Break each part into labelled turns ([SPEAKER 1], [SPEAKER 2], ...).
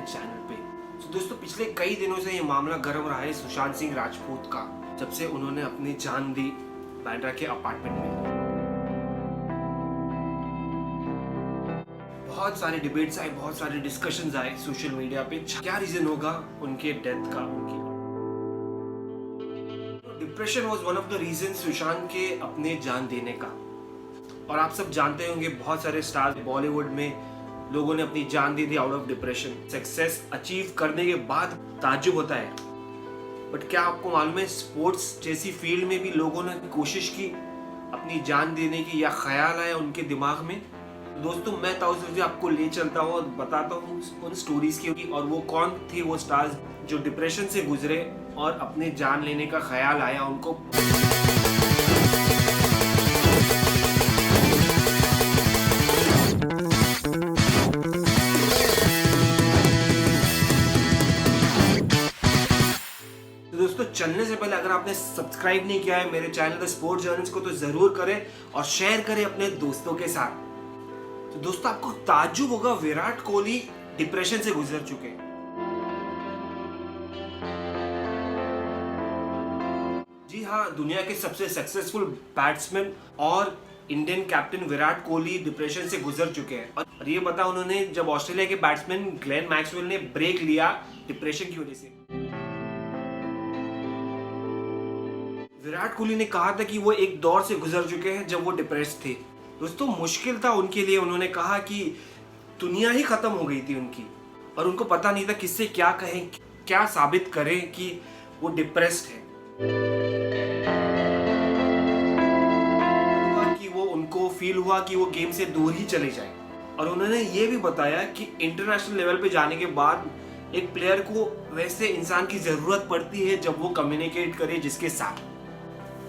[SPEAKER 1] Channel पे। तो दोस्तों पिछले कई दिनों से ये मामला गर्म रहा है सुशांत सिंह राजपूत का, जब से उन्होंने अपनी जान दी बांद्रा के अपार्टमेंट में। बहुत सारे डिबेट्स आए, बहुत सारे डिस्कशंस आए सोशल मीडिया पे, क्या रीजन होगा उनके डेथ का। उनकी depression was one of the reason Sushant के अपने जान देने का। और आप सब जानते होंगे बहुत सारे स्टार बॉलीवुड में लोगों ने अपनी जान दी थी out of depression. Success achieve करने के बाद ताज्जुब होता है, बट क्या आपको मालूम है स्पोर्ट्स जैसी फील्ड में भी लोगों ने कोशिश की अपनी जान देने की, या ख्याल आया उनके दिमाग में। दोस्तों मैं ताउज़ आपको ले चलता हूँ और बताता हूँ उन स्टोरीज की, और वो कौन थे वो स्टार्स जो डिप्रेशन से गुजरे और अपने जान लेने का ख्याल आया उनको। दोस्तों चलने से पहले अगर आपने सब्सक्राइब नहीं किया है मेरे चैनल द स्पोर्ट्स जर्नल्स को, तो जरूर करें और शेयर करें अपने दोस्तों के साथ। तो दोस्तों आपको ताज्जुब होगा, विराट कोहली डिप्रेशन से गुजर चुके हैं। जी हाँ, दुनिया के सबसे सक्सेसफुल बैट्समैन और Indian captain Virat Kohli depression से गुजर चुके हैं। और ये बता उन्होंने जब ऑस्ट्रेलिया के बैट्समैन ग्लेन मैक्सवेल ने ब्रेक लिया डिप्रेशन की वजह से। विराट कोहली ने कहा था कि वो एक दौर से गुजर चुके हैं जब वो डिप्रेस्ड थे। दोस्तों मुश्किल था उनके लिए, उन्होंने कहा कि दुनिया ही खत्म हो गई थी उनकी, और उनको पता नहीं था किससे क्या कहें, क्या साबित करें कि वो डिप्रेस्ड है। कि वो उनको फील हुआ कि वो गेम से दूर ही चले जाए। और उन्होंने ये भी बताया कि इंटरनेशनल लेवल पे जाने के बाद एक प्लेयर को वैसे इंसान की जरूरत पड़ती है जब वो कम्युनिकेट करे जिसके साथ।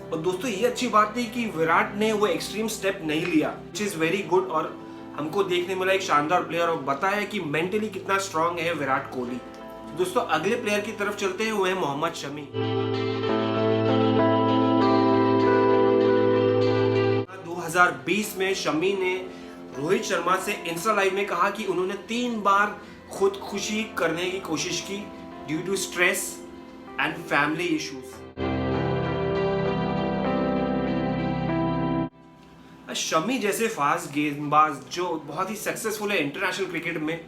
[SPEAKER 1] और दोस्तों ये अच्छी बात थी कि विराट ने वो एक्सट्रीम स्टेप नहीं लिया, विच इज वेरी गुड। और हमको देखने मिला एक शानदार प्लेयर, और बताया कि मेंटली कितना स्ट्रांग है विराट कोहली। तो दोस्तों अगले प्लेयर की तरफ चलते हैं, वो है मोहम्मद शमी। 2020 में शमी ने रोहित शर्मा से इंस्टा लाइव में कहा कि उन्होंने 3 बार खुदकुशी करने की कोशिश की due to stress and family issues. Shami जैसे फास्ट गेंदबाज जो बहुत ही सक्सेसफुल है इंटरनेशनल क्रिकेट में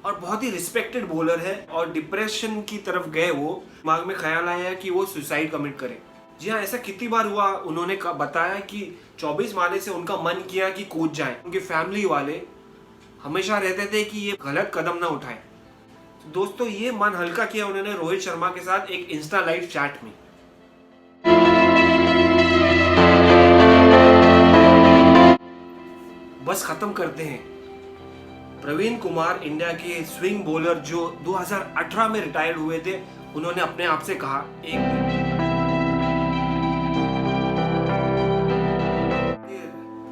[SPEAKER 1] और बहुत ही रिस्पेक्टेड बॉलर है, और डिप्रेशन की तरफ गए, वो दिमाग में ख्याल आया कि वो सुसाइड कमिट करें। जी हाँ, ऐसा कितनी बार हुआ। उन्होंने बताया कि 24 माले से उनका मन किया कि कूद जाएं। उनके फैमिली वाले हमेशा रहते थे कि ये गलत कदम ना उठाएं। तो दोस्तों ये मन हल्का किया उन्होंने रोहित शर्मा के साथ एक इंस्टा लाइव चैट में। बस खत्म करते हैं। प्रवीण कुमार इंडिया के स्विंग बॉलर जो 2018 में रिटायर्ड हुए थे, उन्होंने अपने आप से कहा, एक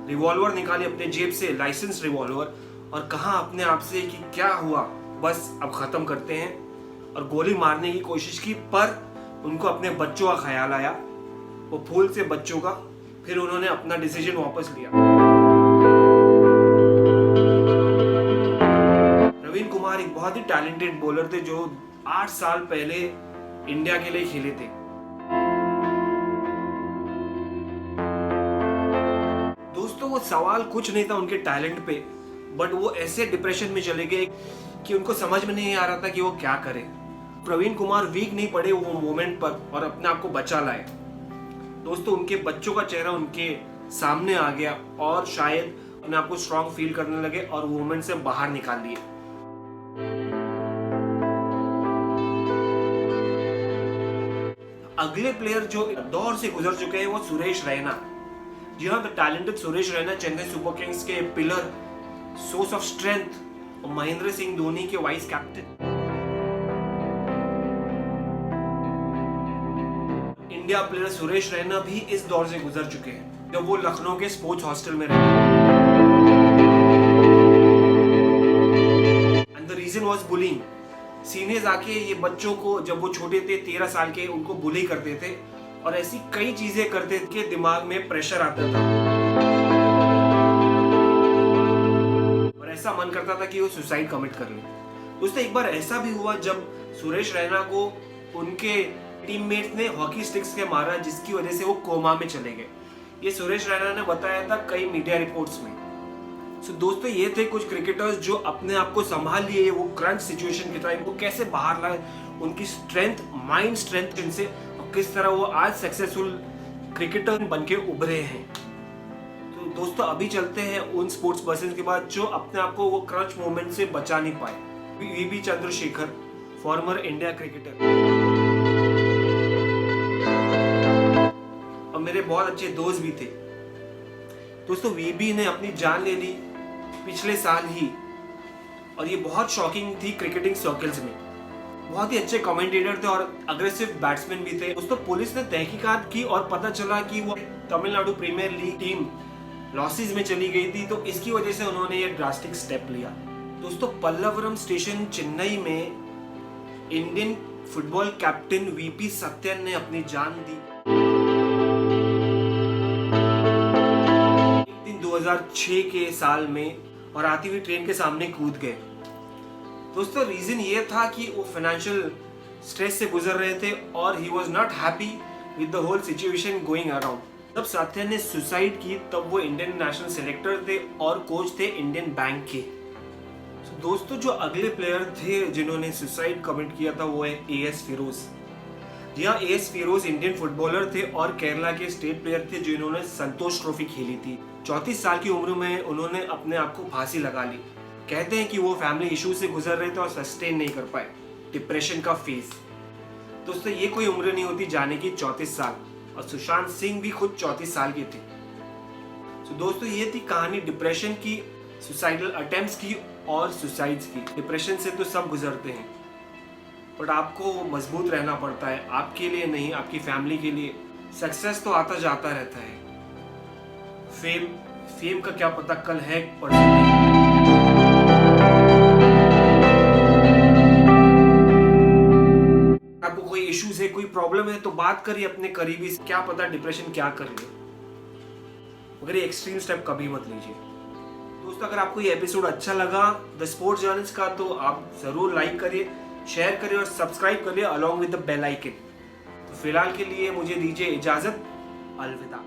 [SPEAKER 1] रिवॉल्वर निकाली अपने जेब से, लाइसेंस रिवॉल्वर, और कहा अपने आप से कि क्या हुआ, बस अब खत्म करते हैं। और गोली मारने की कोशिश की, पर उनको अपने बच्चों का ख्याल आया, वो फूल से बच्चों का। फिर उन्होंने अपना डिसीजन वापस लिया। प्रवीण कुमार एक बहुत ही टैलेंटेड बॉलर थे जो 8 साल पहले इंडिया के लिए खेले थे। दोस्तों वो सवाल कुछ नहीं था उनके टैलेंट पे, बट वो ऐसे डिप्रेशन में चले गए कि उनको समझ में नहीं आ रहा था कि वो क्या करें। प्रवीण कुमार वीक नहीं पड़े वो मोमेंट पर और अपने आप को बचा लाए। दोस्तों उनके बच्चों का चेहरा उनके सामने आ गया, और शायद अपने आप को स्ट्रांग फील करने लगे और वो मोमेंट से बाहर निकाल लिए। अगले प्लेयर जो दौर से गुजर चुके हैं वो सुरेश रैना। जी हाँ, the talented Suresh Raina Chennai super Kings के पिलर, सोर्स ऑफ स्ट्रेंथ, और महेंद्र सिंह धोनी के vice captain. India player Suresh Raina भी इस दौर से गुजर चुके हैं जब वो लखनऊ के स्पोर्ट्स हॉस्टल में रहते। And the reason was bullying. Seniors आके ये बच्चों को, जब वो छोटे थे 13 साल के, उनको बुली करते थे और ऐसी कई चीजें करते थे कि दिमाग में प्रेशर आता था और ऐसा मन करता था कि वो सुसाइड कमिट कर ले। दोस्तों एक बार ऐसा भी हुआ जब सुरेश रैना को उनके टीममेट्स ने हॉकी स्टिक्स के मारा, जिसकी वजह से वो कोमा में चले गए। ये सुरेश रैना ने बताया था कई मीडिया रिपोर्ट्स में। सो दोस्तों ये थे कुछ क्रिकेटर्स जो अपने आप को संभाल लिए, वो क्रंच सिचुएशन के टाइम को कैसे बाहर लाए, उनकी स्ट्रेंथ, माइंड स्ट्रेंथ इनसे, और किस तरह वो आज सक्सेसफुल क्रिकेटर बन के उभरे हैं। तो दोस्तों अभी चलते हैं उन स्पोर्ट्स पर्सन के बाद जो अपने आप को वो क्रंच मोमेंट से बचा नहीं पाए। वीबी चंद्रशेखर, फॉर्मर इंडिया क्रिकेटर और मेरे बहुत अच्छे दोस्त भी थे। दोस्तों वीबी ने अपनी जान ले ली पिछले साल ही, और ये बहुत शॉकिंग थी क्रिकेटिंग सर्कल्स में। बहुत ही अच्छे कमेंटेटर थे और अग्रेसिव बैट्समैन भी थे। दोस्तों पुलिस ने तहकीकात की और पता चला कि वो Tamil Nadu premier league team losses में चली गई थी, तो इसकी वजह से उन्होंने ये ड्रास्टिक स्टेप लिया। दोस्तों पल्लवरम स्टेशन चेन्नई में Indian football captain VP Sathyan ने अपनी जान दी। एक दिन 2006 के साल में और आती हुई ट्रेन के सामने कूद गए। दोस्तों रीजन ये था कि वो फाइनेंशियल स्ट्रेस से गुजर रहे थे और he was not happy with the whole situation going around. जब सत्या ने सुसाइड की तब वो इंडियन नेशनल सेलेक्टर थे और कोच थे इंडियन बैंक के। दोस्तों जो अगले प्लेयर थे जिन्होंने सुसाइड कमिट किया था वो है एएस फिरोज। जी हाँ, एएस फिरोज इंडियन फुटबॉलर थे और केरला के स्टेट प्लेयर थे जिन्होंने संतोष ट्रॉफी खेली थी। 34 साल की उम्र में उन्होंने अपने आप को फांसी लगा ली। कहते हैं कि वो फैमिली इशू से गुजर रहे थे और सस्टेन नहीं कर पाए, डिप्रेशन का फेज। दोस्तों ये कोई उम्र नहीं होती जाने की, 34 साल, और सुशांत सिंह भी खुद 34 साल के थे। तो दोस्तों ये थी कहानी डिप्रेशन की, सुसाइडल अटेम्प्ट्स की और सुसाइड्स की। डिप्रेशन से तो सब गुजरते हैं, बट आपको मजबूत रहना पड़ता है, आपके लिए नहीं, आपकी फैमिली के लिए। सक्सेस तो आता जाता रहता है, फेम का क्या पता कल है और आपको कोई इश्यूज है, कोई प्रॉब्लम है तो बात करिए अपने करीबी से, क्या पता डिप्रेशन क्या कर ले। मगर ये एक्सट्रीम स्टेप कभी मत लीजिए। दोस्तों अगर आपको ये एपिसोड अच्छा लगा द स्पोर्ट्स जर्नल्स का, तो आप जरूर लाइक करिए, शेयर करिए और सब्सक्राइब करिए along with the bell icon. तो फिलहाल के लिए मुझे दीजिए इजाजत, अलविदा।